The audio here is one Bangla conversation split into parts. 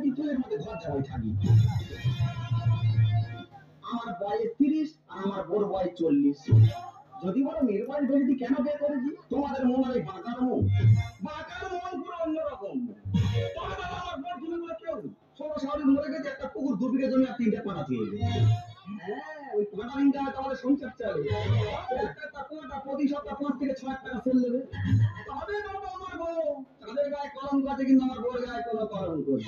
দ্বিতীয় এর মধ্যে ঘর জামাই থাকি। আমার বয়স 30 আর আমার বড় বয়স 40। যদি বলো মেয়ের বয়স বেশি কেন বিয়ে করেছি, তোমাদের মন হয় বাঁকার মন, বাঁকার মন পুরো অন্যরকম। আমার বড় ছেলেগুলো কেউ ষোলো শহরে মরে গেছে, একটা পুকুর 2 বিঘা জমি আর 3টে পাড়া দিয়ে। হ্যাঁ, ওই পাড়া ইনকাম আমাদের সংসার চলে। একটা কোনটা প্রতি সপ্তাহ 5 থেকে 6 টাকা সেল দেবে। তবে বাবা আমার বউ, তাদের গায়ে কলঙ্ক আছে কিন্তু আমার বউর গায়ে কোনো কলঙ্ক নেই।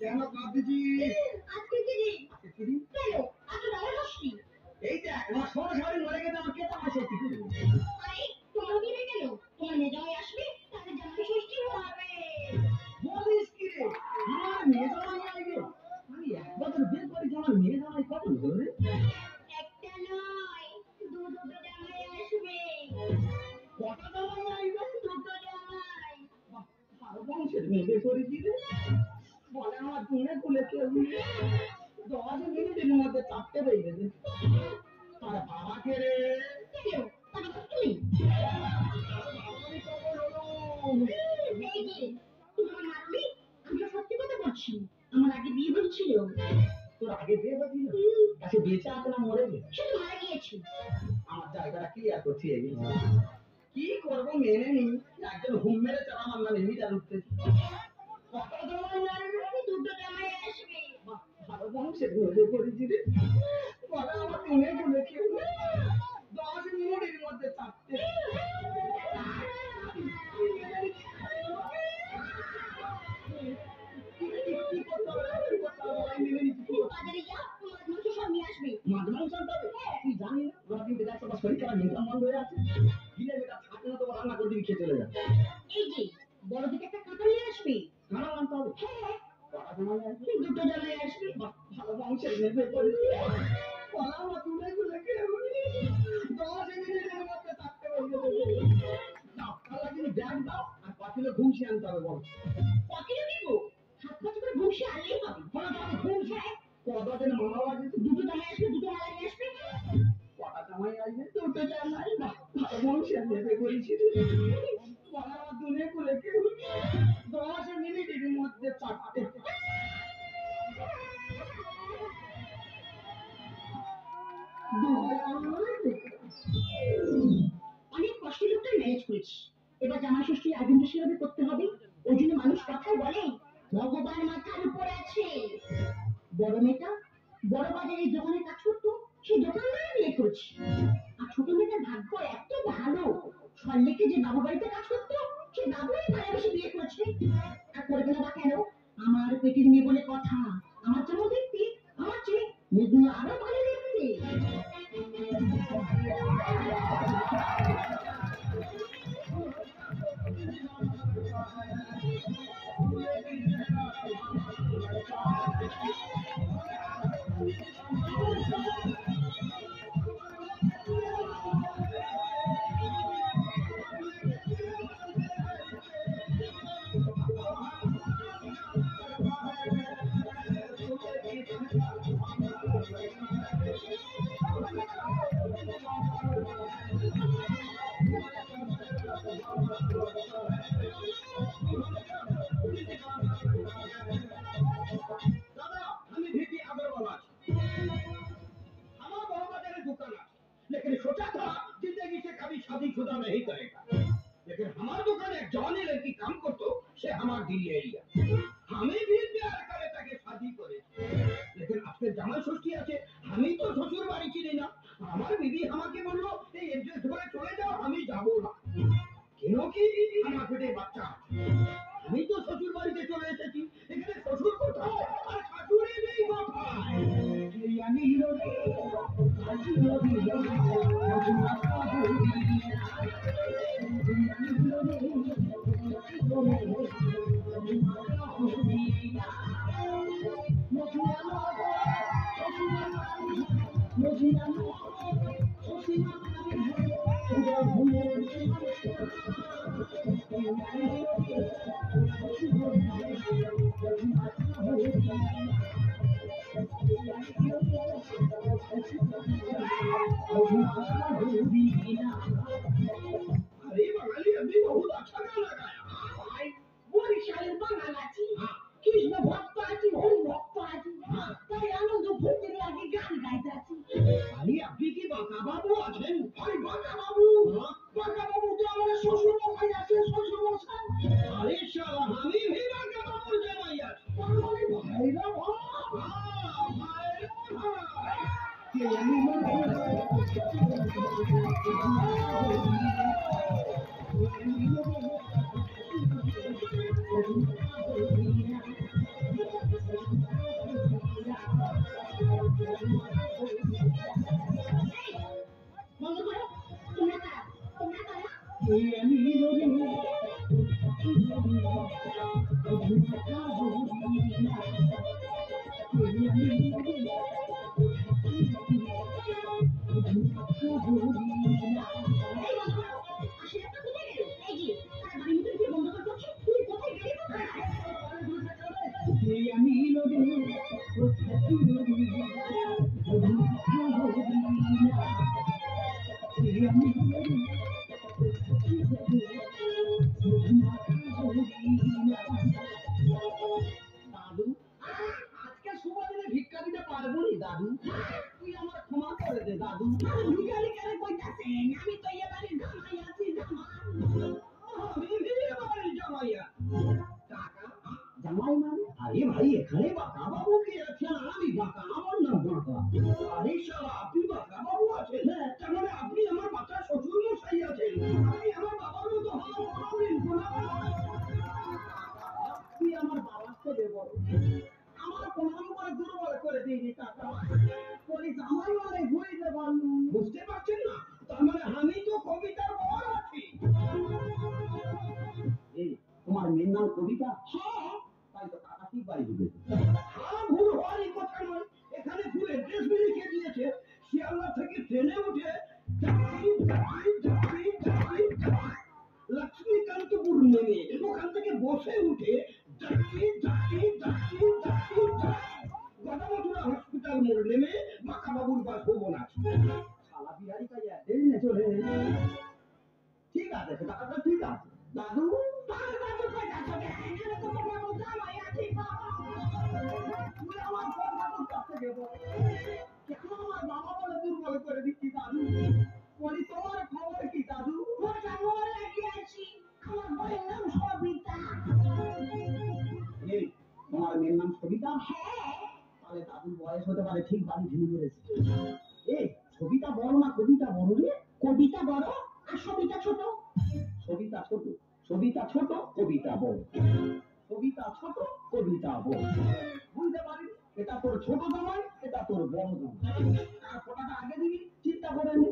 কেন কাঁদছি? আজকে কি দিন? কেন এত রহস্য? এই যে আমার সরাসরি মরে গেছে, আমার কে তাকে সত্যি করে? আরে তোমার দিনে কেন? তোমার মেয়ে জামাই আসবে, তাহলে জামাই ষষ্ঠী হবে। বলিস কি রে? আমার মেয়ে জামাই আসবে? আমি এক বছর বিয়ে করি, আমার মেয়ে জামাই কখন হলো রে? একটা নয়, দুটো জামাই আসবে। কটা জামাই আসবে? দুটো জামাই। ভালো বংশের মেয়ে করেছি রে। বলে আমার দিনে খুলে কেউ 10 মিনিটের মধ্যে 4টে বেজে গেছে। আর বাবাকে রে সত্যি কথা বলছি, আমার আগে বিয়ে হয়েছিল। তোর আগে বিয়ে হয়েছিল? কাছে বেঁচে আছে না মরে গেছে? সে মারা গিয়েছে। আমার জায়গাটা ক্লিয়ার করছি। কি করবো মেনে নি, একজন হুম মেরে চালা আমার নামে মিটার উঠতেছে। দুটো জামাই আসবে। ভালো বংশের মেয়ে করেছি রে। বলে আমার দিনে খুলে কেউ 10 মিনিটের মধ্যে 4টে। বড় দিকে একটা কাঁটা নিয়ে আসবি, কাঁটা আনতে হবে। হ্যাঁ, দুটো জামাই আসবে। ভালো বংশের মেয়ে করেছি। বলা আমার দিনে খুলে কেউ 10 মিনিটের মধ্যে 4টে বেজে গেছে। ব্যাগ দাও আর পাতিলে ঘুষি আনতে হবে। বল পাতিলে দিব? হাত পাতি করে ঘুষি আনলেই হবে। ঘুষি কটা দিন মামা বাড়ি দুটো জামাই আসবে, দুটো মালা নিয়ে আসবে। কটা জামাই আসবে? দুটো জামাই। ভালো বংশের মেয়ে করেছি। বলা আমার দিনে খুলে কেউ 10 মিনিটের মধ্যে 4টে। অনেক কষ্টে লোকটা ম্যানেজ করেছি। এবার জামাই ষষ্ঠী আয়োজনটা সেভাবে করতে হবে। ওই জন্য মানুষ কথায় বলে ভগবান মাথার উপর আছে। বড় মেয়েটা বড় বাজারের দোকানে কাজ করতো, সেই দোকানদারে বিয়ে করেছে। আর ছোট মেয়েটার ভাগ্য এত ভালো, সল্লেকে যে বাবু বাড়িতে কাজ করতো সেই বাবুই ভালোবেসে বিয়ে করেছে। আর করবে না বা কেন? আমার পেটের মেয়ে বলে কথা। আমার যেমন দেখতে, আমার চেয়ে মেয়েগুলো আরো ভালো দেখতে। लेकिन सोचा था जिंदगी से कभी शादीशुदा नहीं करेगा, लेकिन हमारे दुकान एक जवानी लड़की काम करतो से हमार दिल ले लिया। हमें भी प्यार करे ताके शादी करे, लेकिन আজকে জামাই ষষ্ঠী আছে, আমি তো শ্বশুর বাড়ি চিনি না। আমার বিবি আমাকে বললো এই এড্রেস ধরে চলে যাও, আমি যাব না। কেন কি আমার পেটে বাচ্চা, আমি তো শ্বশুর বাড়িতে চলে এসেছি, এখানে শ্বশুর কোথায় আর শাশুড়ি নেই কোথায়? আমি अरे बंगाली अभी बहुत अच्छा गाना गाया। ভাই বরিশালের বাঙাল আছি কৃষ্ণ ভক্ত আছি হরি ভক্ত আছি তাই আনন্দ ফুর্তির লাগে গান গাইতেছি আরে আপনি কি বাঁকা বাবু আছেন? আরে বাঁকা বাবু তো আমার শ্বশুর মশাই আছে শ্বশুর মশাই अरे शाला हामी भी बांका बाबू जमाई आছি। তার মানে ভাইরা ভাই हाँ, भाई, भाई। বন্ধ করো তোমরা কারা তোমরা কারা এই বন্ধ করো আশীর্বাদটা কোথায় গেল এই যে তারা বাড়ির ভিতরে গিয়ে বন্ধ করে করছে তুমি কোথায় গেলে কোথায় দাদু আজকে শুভ দিনে ভিক্ষা দিতে পারবো নি দাদু। তুই আমার ক্ষমা করে দে দাদু। ভিখারি কারে কইতাছেন আমি তো এবারে জামাই আছি জামাই আমি বিয়ে বাড়ি জামাইয়া। টাকা জামাই মানে আরে ভাই এখানে বাঁকা বাবু কে আছে? আমি বাঁকা, আমার নাম বাঁকা। আরে শালা আপনি বাঁকা বাবু আছেন? তার মানে আপনি আমার বাঁকা শ্বশুর মশাই আছেন। আপনি আমার বাবার মতো হওয়া কোনোদিন তুই আমার বাবাকে দেব আমার প্রণাম করে দুর্বল করে দিইনি কাকা। বলি জামাই মানে বুঝতে পারলু? বুঝতে পারছেন না? তার মানে আমি তো কবিতার বর আছি। এই তোমার মেয়ের নাম কবিতা? হ্যাঁ তাই তো কাকা ঠিক বাড়ি ঢুকেছে। হ্যাঁ ভুল হওয়ারই কথা নয়। এখানে ভুল অ্যাড্রেস লিখে দিয়েছে। শিয়ালদা থেকে ট্রেনে উঠে লক্ষ্মীকান্তপুর নেমে ওখান থেকে বসে উঠে গদামথুরা হসপিটাল মোড় নেমে বাঁকাবাবুর বাসভবন আছে। শালা বিহারি কাজ দেরি না চলে। ঠিক আছে টাকাটা ঠিক আছে দাদু। তার কাছে কইতাছো কেন এখানে তো তোমার জামাই আছি বাবা তুই আমার কথা কাছে গেব কেন আমার বাবা বলে দুর্বল করে দিচ্ছি দাদু। বলি তোমার খবর কি দাদু? ওটা মোর লাগিয়ে আছি আমার বইয়ের নাম সবিতা এই তোমার মেয়ের নাম সবিতা? হ্যাঁ তাহলে দাদুর বয়স হতে পারে ঠিক বাড়ি ঢিলে মেরেছে। এই সবিতা বড় না কবিতা বড় রে? কবিতা বড় আর সবিতা ছোট সবিতা ছোট, সবিতা ছোট, কবিতা বড়। সবিতা ছোট, কবিতা বড়। বুঝতে পারি এটা তোর ছোট জামাই, এটা তোর বড় জামাই। আর ফোটাটা আগে দিবি চিন্তা করে নে।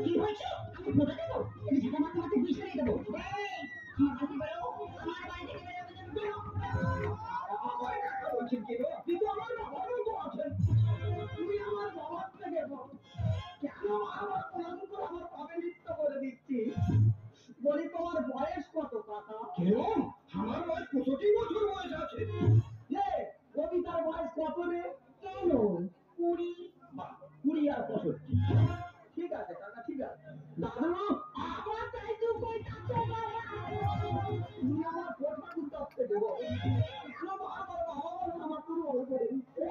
কি হয়েছে আমি ফোটা দেবো আমি ঝাঁটা মারতে মারতে বিছানিয়ে দেবো এই আমার বাড়ি বেরো আমার বাড়ি থেকে বেরো আমার কাকা বলছেন কি গো? তুই তো আমার বাবার মতো আছেন। তুই আমার বাবার থেকে বড়। কেন আমার প্রণাম করে আমার পাবে নৃত্য করে দিচ্ছি? বলি তোমার বয়স কত কাকা? কেন আমার বয়স 65 বছর বয়স আছে। কবিতার বয়স কত রে? কেন 20 বাহ, 20 আর 65। ঠিক আছে কাকা ঠিক আছে। দাদু আবার তাই তো কইতাছো বাবা তুমি আমার ফোটা তুলতে আসতে দেবো কেন বারবার বাবা বলে আমার পুরো ওই করে দিচ্ছে?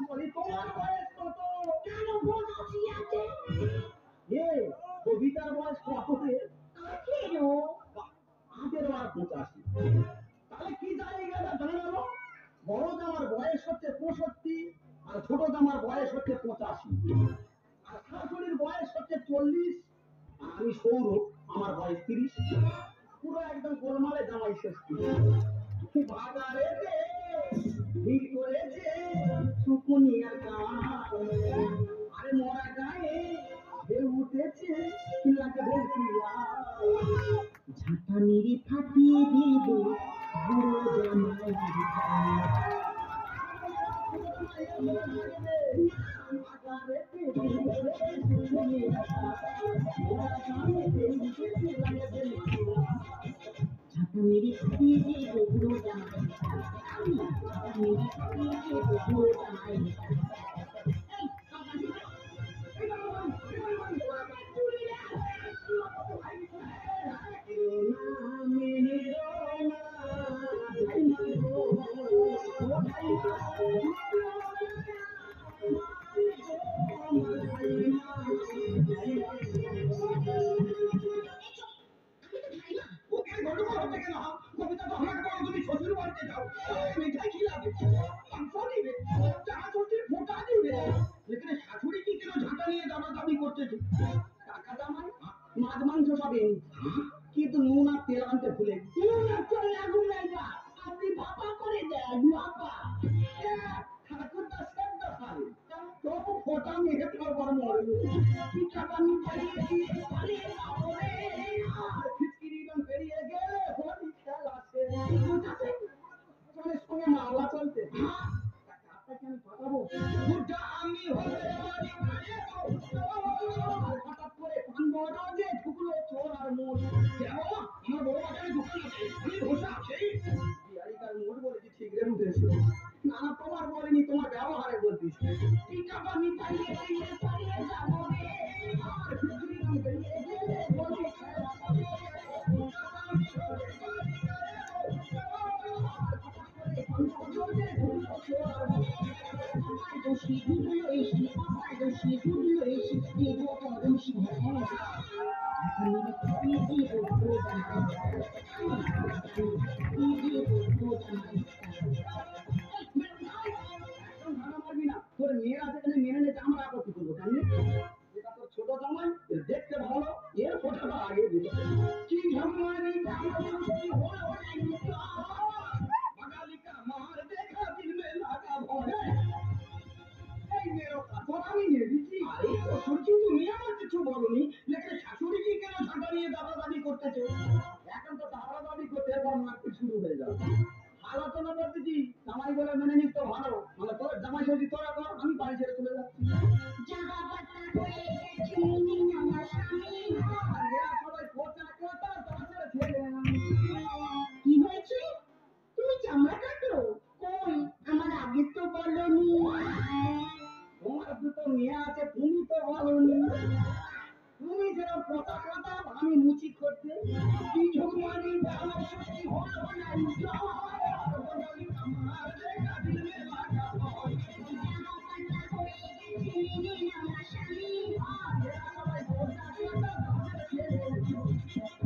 বলি তোমার বয়স কত? কেন বোঝাচ্ছি আছে কবিতার বয়স কত রে? 18 বাহ, 18 আর 85। তাহলে কি জায়গা জানালো? বড় জামার বয়স হচ্ছে 65 আর ছোট জামার বয়স হচ্ছে 85 আর শাশুড়ির বয়স হচ্ছে 40 আর আমি সৌরভ আমার বয়স 30। পুরো একদম গোলমালে জামাই শেষ বাজারে ভিড় করেছে সুকুনিয়ার গান। আরে মরা গায়ে ঢেউ উঠেছে লাগে ঢেলকিয়া ঝাঁটা মেরে ফাটিয়ে দেব বুড়ো জামাই বাজারে নিজে বগুড়ো জামাই আমি নিজে বগুড়ো জামাই এই ওকে ঘটনা হচ্ছে কেন? কবিতা তো আমাকে বলো, তুমি শ্বশুর বাড়িতে যাও, মিঠাই কি লাগে? মাংস দিবে, চানা চুটির ফোঁটা দিবে, এখানে শাশুড়ি কি কেন ঝাঁটা নিয়ে দাবি করতেছে? টাকা জামাই মাছ মাংস সব এনেছি, কিন্তু নুন আর তেল আনতে ভুলে গেছি। নুন আর তেল লাগু লাইবা, আপনি ভাপা করে দেন ভাপা। ঠাকুরদা সেদ্ধ খাবে, তবু ফোঁটা মেরে তোর বড় মরবে। পিঠাটা মিঠাই দিয়ে পালিয়ে যাবো রে, আর খিচকিরি রং পেরিয়ে গেলে হোলি খেলা শেষ। সঙ্গে সঙ্গে মামলা চলছে। আপনাকে আমি পাঠাবো, দুটা আমি হলে বাড়ি হঠাৎ করে পান বড় যে ঢুকলো চোর আর মোট। আমার বড় বাজারে দোকান আছে, আমি বসে আছি। বিহারিকার মোট বলেছি ঠিক রে উঠেছে। না না, তোমার বলিনি, তোমার ব্যবহারে বলতিস। টিকাটা মিঠাই দিয়ে পালিয়ে যাবো রে, আর খিচুড়ি রং পেরিয়ে গেলে হোলি খেলা তোর মেয়েরা যেখানে মেনে নিতে আমরা আপত্তি করবো, কেন? এটা তোর ছোট জামাই, দেখতে ভালো, এর ফোটাটা আগে দিল। কি ঝামারি বাঙালিকা মার দেখা দিল মে লাগা ভরে। এই মেয়ের কথা আমি নিয়ে দিচ্ছি। আরে শ্বশুরজি, তুমি আমার কিছু বলনি, লেকিন শাশুড়ি কি কেন ঝাঁটা নিয়ে দাবি করতেছে? এখন তো দাবি করতে এবার মারপিট শুরু হয়ে যাবে। আলোচনা করতেছি, জামাই বলে মেনে নিস তো ভালো, মানে তোর জামাই ষষ্ঠী তোরা কর, আমি বাড়ি ছেড়ে চলে যাচ্ছি। সবাই করছে না কথা, তাছাড়া ছেড়ে কি হয়েছে? তুমি চামড়া কাটলো? কই আমার আগে তো বলনি। তোমার দুটো মেয়ে আছে, তুমি তো বলনি। তুমি যেরকম কথা কথা, আমি মুচি করতে কি ঝুঁকমারি আমার সত্যি হলো না। আমার দেখা দিলে লাগা ভয়। সবাই কথা কথা,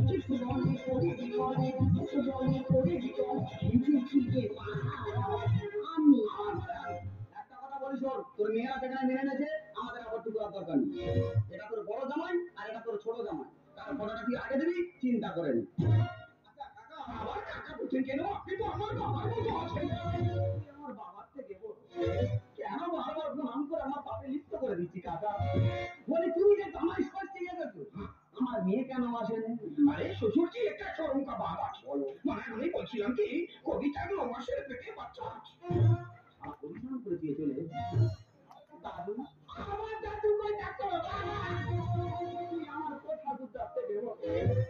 কিছু মনে করি জীবনে, কিছু মনে করি জীবনে, আমি একটা কথা বলি শোন, তোর মেয়েরা যেখানে মেনে নেছে, আমাদের আপত্তি করার দরকার নেই। এটা তোর বড় জামাই আর এটা তোর ছোট জামাই, কারণ ফটোটা তুই আগে দিবি, চিন্তা করে নি। আচ্ছা কাকা, আবার কাকা বলছেন কেন? আপনি তো আমার বাবার মতো আছেন। আমার বাবার থেকে বড়। কেন বারবার নাম করে আমার পাপে লিপ্ত করে দিচ্ছি কাকা? বলি তুমি যে জামাই ষষ্ঠী গেছো, আমার মেয়ে কেন আসেনি? আরে শ্বশুরজি, একটা শরম কা বাবা বলো, মানে আমি বলছিলাম কি, কবিতার 9 মাসের পেটে বাচ্চা আছে। পরিশ্রম করে দিয়ে চলে দাদু, আমার দাদু কই ডাক্তার বাবা, আমার কথা বুঝতে দেবো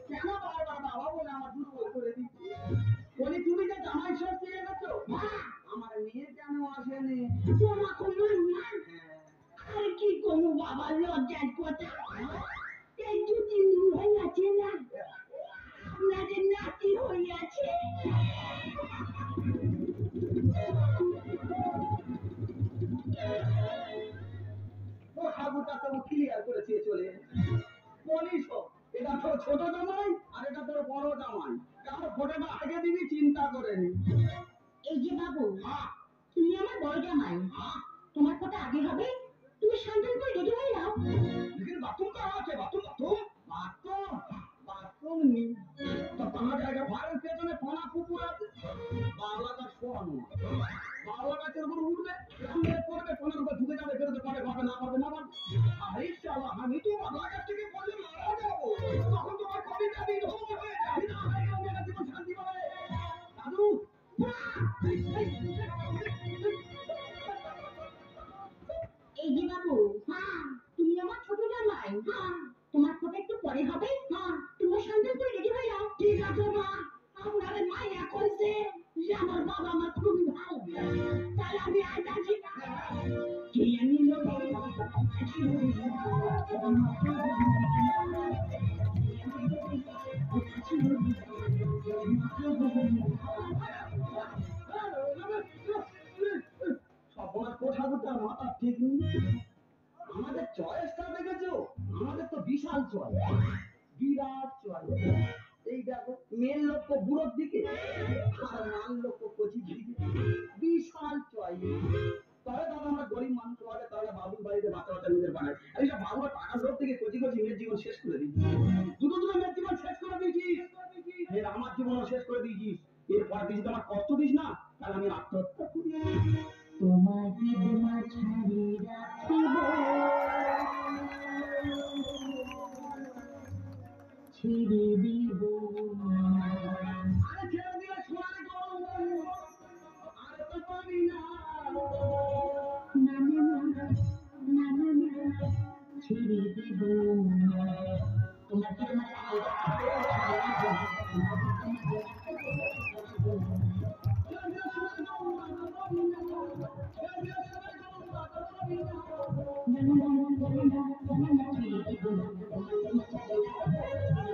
কেন বারবার বাবা বলে আমার দুর্বল করে দিচ্ছি? বলি তুমি যে জামাই ষষ্ঠী গেছো, আমার মেয়ে কেন আসেনি? তোমার কোনো না, আর কি কোনো বাবা লজ্জার কথা। এই 2-3 দিন হয়ে আছে না, আপনাদের নাতি হইয়াছে। ও ঠাকুরটা তবু ক্লিয়ার করে দিয়ে চলে বলিস, এটা তোর ছোট জামাই আর এটা তোর বড় জামাই, কারণ ফটোটা আগে দিবি, চিন্তা করে নি। এই যে বাবু, তুমি আমার বড় জামাই, তোমার কথা আগে হবে, তুমি সান্ত্বন করে রেডি হয়ে যাও। लेकिन बाथरूम कहाँ আছে? বাথরুম নেই তো তোমার জায়গা ঘরের পেছনে কোনা পুকুর আছে, বাংলা গাছ শোয়ানো, বাংলা গাছের উপর উঠবে, রামলে পড়বে, কোনার উপর ঢুকে যাবে, বেরোতে পারবে না পারবে। আরে শালা, আমি তো বাংলা গাছ থেকে পড়লে মারা যাবো, তখন তোমার কবিতা বিধবা হয়ে যাবে না, মেয়েরা জীবন শান্তি পাবে। দাদু, এই যে বাবু, তুমি আমার ছোট জামাই, তোমার কথা একটু পরে হবে, তুমি সান্ত্বন করে রেডি হয়ে যাও। ঠিক আছে মা, আপনার মায়ের সবার কোঠাগুটার মাথা ঠিক নেই। আমাদের চয়েসটা দেখেছো? আমাদের তো বিশাল চয়েস, বিরাট চয়েস। এই দেখো মেয়ের লক্ষ্য বুড়োর দিকে আর মাল লক্ষ্য কচির দিকে, বিশাল চয়েস। তবে দাদা আমরা গরিব মানুষ হলে তাহলে বাবুর বাড়িতে বাচ্চা বাচ্চা মেয়েদের বানায়। আর এইসব বাবুরা টাকা লোক থেকে কচি কচি মেয়ের জীবন শেষ করে দিচ্ছি। দুটো দুটো মেয়ের জীবন শেষ করে দিয়েছিস, ফের আমার জীবনও শেষ করে দিয়েছিস। এরপর দিয়েছিস আমার কষ্ট দিস না, তাহলে আমি আত্মহত্যা করি। তোমাকে মাঝারি রাখিব, ছেড়ে দিব না। আরে ছেড়ে দিলে সোনালি গো, আরে তো পারি না। না না না না না না, ছেড়ে দিব না। তোমাকে মাঝারি রাখিব, না না না না না, ছেড়ে দিব না। তোমাকে মাঝারি রাখিব।